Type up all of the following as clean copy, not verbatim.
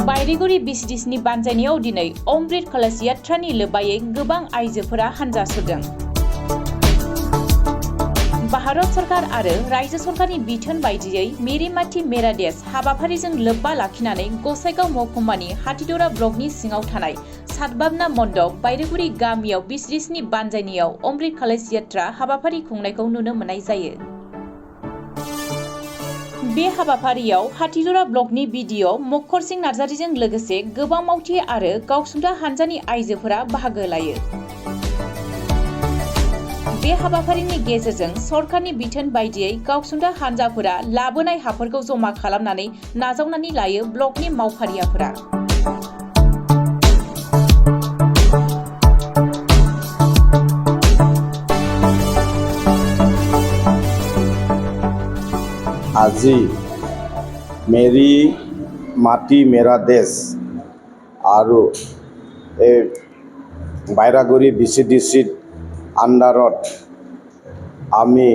बायरेगुरि बिसिडिसनि बानजायनायाव दिनै अमृत कलश यात्रानि लोब्बायै गोबां आइजोफोरा हान्जा सुरदों। भारत सरकार आरो रायजो सरकारनि बिथोन बायदियै मेरी माटी मेरा देश हाबाफारिजों लोब्बा लाखिनानै गसाइगाव महकुमानि हाथिदरा ब्लकनि सिङाव थानाय सातबाबना मण्डप बायरेगुरि गामियाव बिसिडिसनि बानजायनायाव अमृत कलश यात्रा हाबाफारि खुंनायखौ नुनो मोननाय जायो। बे हाबाफारियाव हाथिदरा ब्लकनि बिडिअ मक्खर सिंह नार्जारीजों लोगोसे गोबां मावथि आरो गावसुंथा हान्जानि आइजोफोरा बाहागो लायो। बे हाबाफारिनि गेजेरजों सरकारनि बिथोन बायदियै गावसुंथा हान्जाफोरा लाबोनाय हाफोरखौ जमा खालामनानै नाजावनानै लायो ब्लकनि मावफारियाफोरा। আজি মেৰী মাটি মেৰা দেশ আৰু এই বাইৰাগুৰি বিচিডিচিত আণ্ডাৰত আমি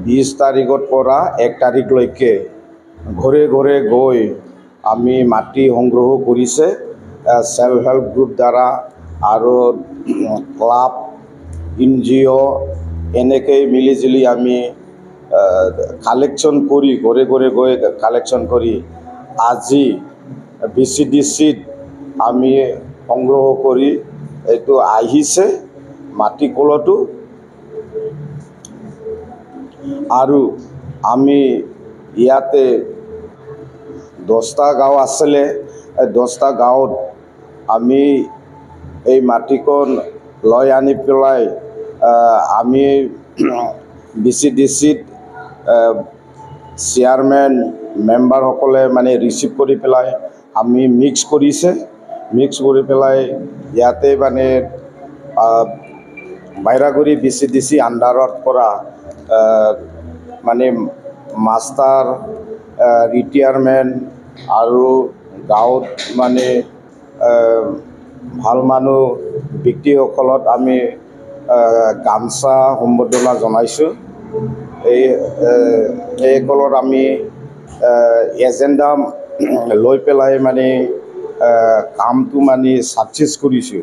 20 তাৰিখৰ পৰা 1 তাৰিখলৈকে ঘৰে ঘৰে গৈ আমি মাটি সংগ্ৰহ কৰিছে সেল্ফ হেল্প গ্ৰুপ দ্বাৰা আৰু ক্লাব NGO এনেকৈ মিলিজুলি আমি কালেকশ্যন কৰি ঘৰে ঘৰে গৈ কালেকশ্যন কৰি আজি বিচিডিচিত আমি সংগ্ৰহ কৰি এইটো আহিছে মাটি কলহটো আৰু আমি ইয়াতে 10টা গাঁও আছিলে 10টা গাঁৱত আমি এই মাটিকণ লৈ আনি পেলাই আমি বিচিডিচিত চেয়াৰমেন মেম্বাৰসকলে মানে ৰিচিভ কৰি পেলাই আমি মিক্স কৰিছে মিক্স কৰি পেলাই ইয়াতে মানে বাইৰাগুৰি বিচিডিচি আণ্ডাৰত পৰা মানে মাষ্টাৰ ৰিটায়াৰমেণ্ট আৰু গাঁৱত মানে ভাল মানুহ ব্যক্তিসকলক আমি গামছা সম্বৰ্ধনা জনাইছোঁ। এই কলত আমি এজেণ্ডা লৈ পেলাই মানে কামটো মানে ছাকচেছ কৰিছোঁ।